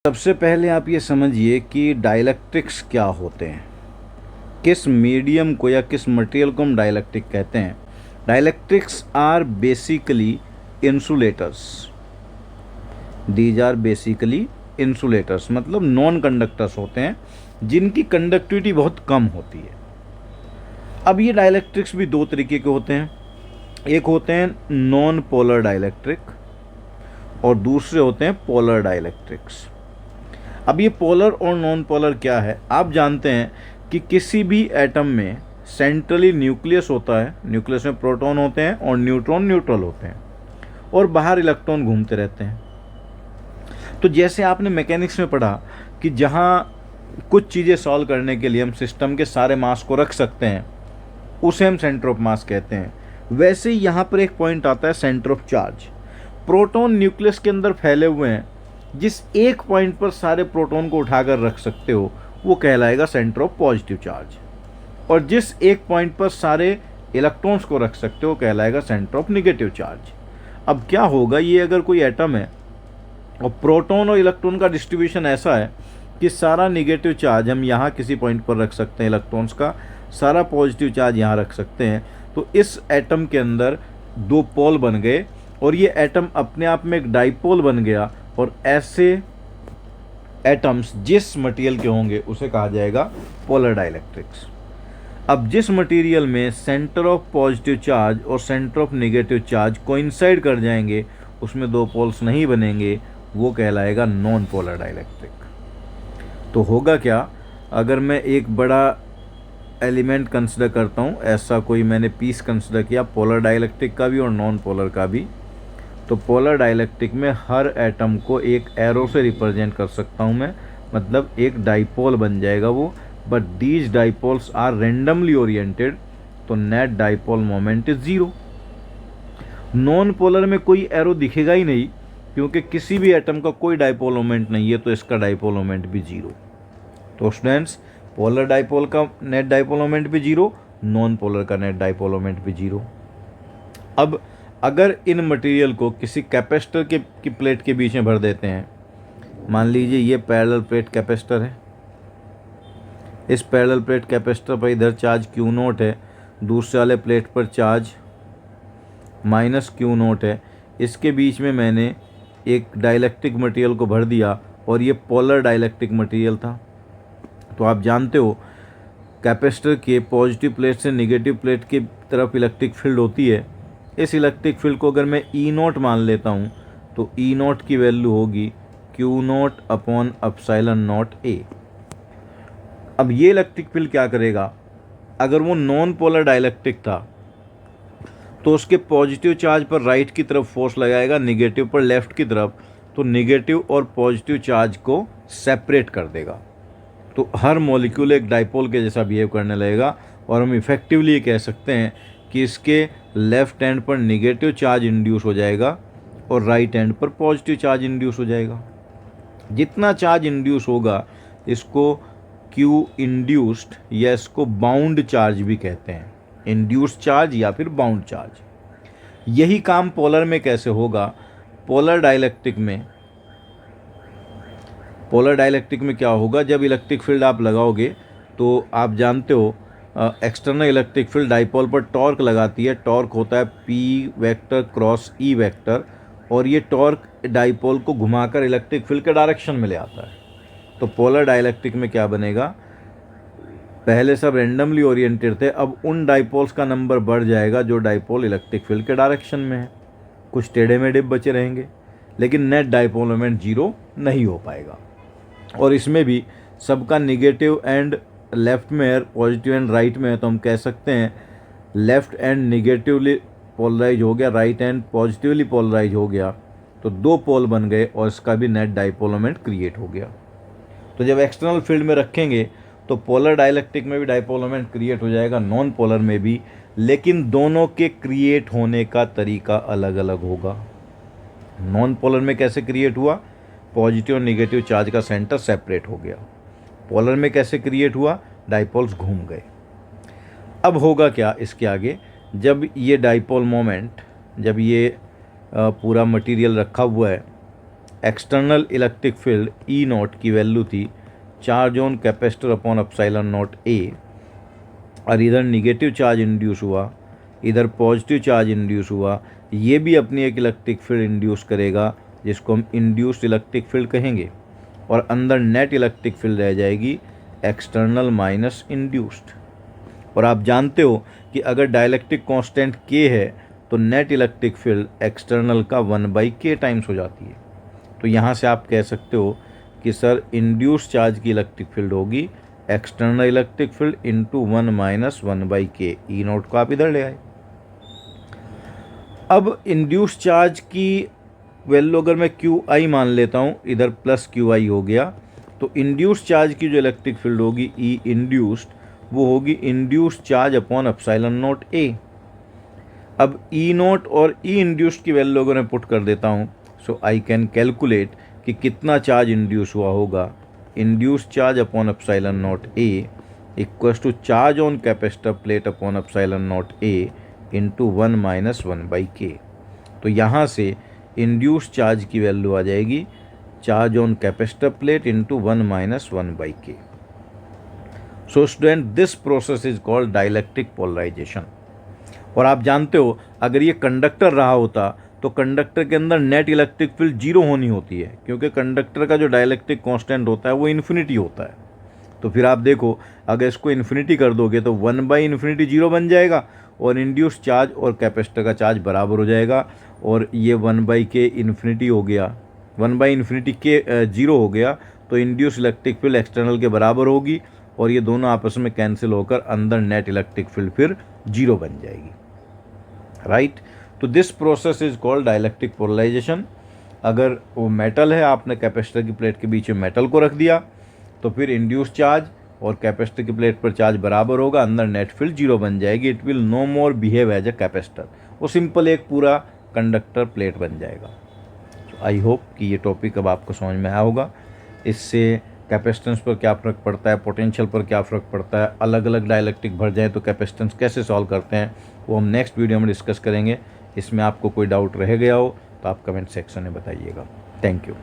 सबसे पहले आप ये समझिए कि डाइलेक्ट्रिक्स क्या होते हैं, किस मीडियम को या किस मटेरियल को हम डाइलेक्ट्रिक कहते हैं। Dielectrics are basically insulators. These are basically insulators मतलब नॉन कंडक्टर्स होते हैं जिनकी कंडक्टिविटी बहुत कम होती है। अब ये डाइलेक्ट्रिक्स भी दो तरीके के होते हैं, एक होते हैं नॉन पोलर डाइलेक्ट्रिक और दूसरे होते हैं पोलर डाइलेक्ट्रिक्स। अब ये पोलर और नॉन पोलर क्या है, आप जानते हैं कि किसी भी एटम में सेंट्रली न्यूक्लियस होता है, न्यूक्लियस में प्रोटॉन होते हैं और न्यूट्रॉन न्यूट्रल होते हैं और बाहर इलेक्ट्रॉन घूमते रहते हैं। तो जैसे आपने मैकेनिक्स में पढ़ा कि जहाँ कुछ चीज़ें सॉल्व करने के लिए हम सिस्टम के सारे मास को रख सकते हैं उसे हम सेंटर ऑफ मास कहते हैं, वैसे ही यहाँ पर एक पॉइंट आता है centre of charge. Proton nucleus के अंदर फैले हुए हैं, जिस एक पॉइंट पर सारे प्रोटॉन को उठाकर रख सकते हो वो कहलाएगा सेंटर ऑफ पॉजिटिव चार्ज, और जिस एक पॉइंट पर सारे इलेक्ट्रॉन्स को रख सकते हो कहलाएगा सेंटर ऑफ नेगेटिव चार्ज। अब क्या होगा, ये अगर कोई एटम है और प्रोटॉन और इलेक्ट्रॉन का डिस्ट्रीब्यूशन ऐसा है कि सारा नेगेटिव चार्ज हम यहाँ किसी पॉइंट पर रख सकते हैं इलेक्ट्रॉन्स का, सारा पॉजिटिव चार्ज यहाँ रख सकते हैं, तो इस एटम के अंदर दो पोल बन गए और ये एटम अपने आप में एक डाइपोल बन गया। और ऐसे एटम्स जिस मटेरियल के होंगे उसे कहा जाएगा पोलर डाइलेक्ट्रिक्स। अब जिस मटेरियल में सेंटर ऑफ पॉजिटिव चार्ज और centre of negative charge coincide कर जाएंगे, उसमें दो पोल्स नहीं बनेंगे, वो कहलाएगा नॉन पोलर डाइलेक्ट्रिक। तो होगा क्या, अगर मैं एक बड़ा एलिमेंट कंसिडर करता हूँ, ऐसा कोई मैंने पीस कंसिडर किया पोलर डाइलेक्ट्रिक का भी और नॉन पोलर का भी, तो पोलर डाइलेक्ट्रिक में हर एटम को एक एरो से रिप्रेजेंट कर सकता हूँ मैं, मतलब एक डाइपोल बन जाएगा वो। But these dipoles are randomly oriented, तो net dipole moment is zero. Non polar में कोई एरो दिखेगा ही नहीं क्योंकि किसी भी एटम का कोई डाइपोल मोमेंट नहीं है, तो इसका डाइपोल मोमेंट भी जीरो। तो स्टूडेंट्स, पोलर डाइपोल का नेट डाइपोल मोमेंट भी जीरो, नॉन पोलर का नेट डाइपोल मोमेंट भी जीरो। अब अगर इन मटेरियल को किसी कैपेसिटर की प्लेट के बीच में भर देते हैं, मान लीजिए ये पैरेलल प्लेट कैपेसिटर है, इस पैरेलल प्लेट कैपेसिटर पर इधर चार्ज Q0 है, दूसरे वाले प्लेट पर चार्ज माइनस Q0 है, इसके बीच में मैंने एक डाइलेक्ट्रिक मटेरियल को भर दिया और ये पोलर डाइलेक्ट्रिक मटेरियल था। तो आप जानते हो कैपेसिटर के पॉजिटिव प्लेट से नेगेटिव प्लेट की तरफ इलेक्ट्रिक फील्ड होती है। इस इलेक्ट्रिक फील्ड को अगर मैं E0 मान लेता हूँ तो E0 की वैल्यू होगी Q0 upon epsilon not A। अब ये इलेक्ट्रिक फील्ड क्या करेगा, अगर वो नॉन पोलर डाइलेक्ट्रिक था तो उसके पॉजिटिव चार्ज पर राइट की तरफ फोर्स लगाएगा, नेगेटिव पर लेफ्ट की तरफ, तो नेगेटिव और पॉजिटिव चार्ज को सेपरेट कर देगा। तो हर मॉलिक्यूल एक डाइपोल के जैसा बिहेव करने लगेगा और हम इफेक्टिवली ये कह सकते हैं कि इसके लेफ्ट एंड पर नेगेटिव चार्ज इंड्यूस हो जाएगा और राइट एंड पर पॉजिटिव चार्ज इंड्यूस हो जाएगा। जितना चार्ज इंड्यूस होगा इसको क्यू इंड्यूस्ड या इसको बाउंड चार्ज भी कहते हैं, इंड्यूस्ड चार्ज या फिर बाउंड चार्ज। यही काम पोलर में कैसे होगा, पोलर डाइलेक्ट्रिक में क्या होगा, जब इलेक्ट्रिक फील्ड आप लगाओगे तो आप जानते हो एक्सटर्नल इलेक्ट्रिक फील्ड डाइपोल पर टॉर्क लगाती है, टॉर्क होता है P vector cross E vector, और ये टॉर्क डाइपोल को घुमाकर इलेक्ट्रिक फील्ड के डायरेक्शन में ले आता है। तो पोलर डाइलेक्ट्रिक में क्या बनेगा, पहले सब रेंडमली ओरिएंटेड थे, अब उन डाइपोल्स का नंबर बढ़ जाएगा जो डाइपोल इलेक्ट्रिक फील्ड के डायरेक्शन में है, कुछ टेढ़े मेढ़े बचे रहेंगे, लेकिन नेट डाइपोल मोमेंट जीरो नहीं हो पाएगा। और इसमें भी सबका निगेटिव एंड लेफ्ट में है, पॉजिटिव एंड राइट में है, तो हम कह सकते हैं लेफ्ट एंड निगेटिवली पोलराइज हो गया, राइट एंड पॉजिटिवली पोलराइज हो गया, तो दो पोल बन गए और इसका भी नेट डाइपोल मोमेंट क्रिएट हो गया। तो जब एक्सटर्नल फील्ड में रखेंगे तो पोलर डाइलेक्ट्रिक में भी डाइपोल मोमेंट क्रिएट हो जाएगा, नॉन पोलर में भी, लेकिन दोनों के क्रिएट होने का तरीका अलग अलग होगा। नॉन पोलर में कैसे क्रिएट हुआ, पॉजिटिव और नेगेटिव चार्ज का सेंटर सेपरेट हो गया। पोलर में कैसे क्रिएट हुआ, डाइपोल्स घूम गए। अब होगा क्या इसके आगे, जब ये डाइपोल मोमेंट, जब ये पूरा मटेरियल रखा हुआ है external electric field E not की वैल्यू थी charge on capacitor upon epsilon naught ए, और इधर निगेटिव चार्ज इंड्यूस हुआ, इधर पॉजिटिव चार्ज इंड्यूस हुआ, ये भी अपनी एक इलेक्ट्रिक फील्ड इंड्यूस करेगा जिसको हम इंड्यूस्ड इलेक्ट्रिक फील्ड कहेंगे, और अंदर नेट इलेक्ट्रिक फील्ड रह जाएगी एक्सटर्नल माइनस इंड्यूस्ड। और आप जानते हो कि अगर डाइलेक्ट्रिक कांस्टेंट k है तो नेट इलेक्ट्रिक फील्ड एक्सटर्नल का 1/k टाइम्स हो जाती है। तो यहाँ से आप कह सकते हो कि सर इंड्यूस्ड चार्ज की इलेक्ट्रिक फील्ड होगी external electric field into 1 minus 1/k। ई नोट को आप इधर ले आए। अब इंड्यूस्ड चार्ज की वैल्यू अगर मैं QI मान लेता हूँ, इधर प्लस QI हो गया, तो इंड्यूस्ड चार्ज की जो इलेक्ट्रिक फील्ड होगी ई इंड्यूस्ड, वो होगी induced charge upon epsilon naught ए। अब ई नॉट और ई इंड्यूस्ड की वैल्यू अगर मैं पुट कर देता हूँ, सो आई कैन कैलकुलेट कि कितना चार्ज इंड्यूस हुआ होगा। Induced charge upon epsilon naught A equals to charge on capacitor plate upon epsilon naught A into 1 minus 1/k। तो यहाँ से इंड्यूस्ड चार्ज की वैल्यू आ जाएगी charge on capacitor plate into 1 minus 1/k। So student, this process is called dielectric polarization. और आप जानते हो अगर ये कंडक्टर रहा होता तो कंडक्टर के अंदर नेट इलेक्ट्रिक फील्ड जीरो होनी होती है, क्योंकि कंडक्टर का जो डाइलेक्ट्रिक कांस्टेंट होता है वो इन्फिनिटी होता है। तो फिर आप देखो अगर इसको इन्फिनिटी कर दोगे तो 1/∞ जीरो बन जाएगा और इंड्यूस्ड चार्ज और कैपेसिटर का चार्ज बराबर हो जाएगा, और ये 1/k इन्फिनिटी हो गया, 1/∞ k जीरो हो गया, तो इंड्यूस्ड इलेक्ट्रिक फील्ड एक्सटर्नल के बराबर होगी और ये दोनों आपस में कैंसिल होकर अंदर नेट इलेक्ट्रिक फील्ड फिर जीरो बन जाएगी, राइट। तो this process is called dielectric polarization. अगर वो मेटल है, आपने कैपेसिटर की प्लेट के बीच में मेटल को रख दिया, तो फिर इंड्यूस्ड चार्ज और कैपेसिटर की प्लेट पर चार्ज बराबर होगा, अंदर नेट फील्ड जीरो बन जाएगी। It will no more behave as a capacitor, वो सिंपल एक पूरा कंडक्टर प्लेट बन जाएगा। तो आई होप कि ये टॉपिक अब आपको समझ में आया होगा। इससे कैपेसिटेंस पर क्या फ़र्क पड़ता है, पोटेंशियल पर क्या फ़र्क पड़ता है, अलग अलग डाइलेक्ट्रिक भर जाए तो कैपेसिटेंस कैसे सॉल्व करते हैं, वो हम नेक्स्ट वीडियो में डिस्कस करेंगे। इसमें आपको कोई डाउट रह गया हो तो आप कमेंट सेक्शन में बताइएगा। Thank you.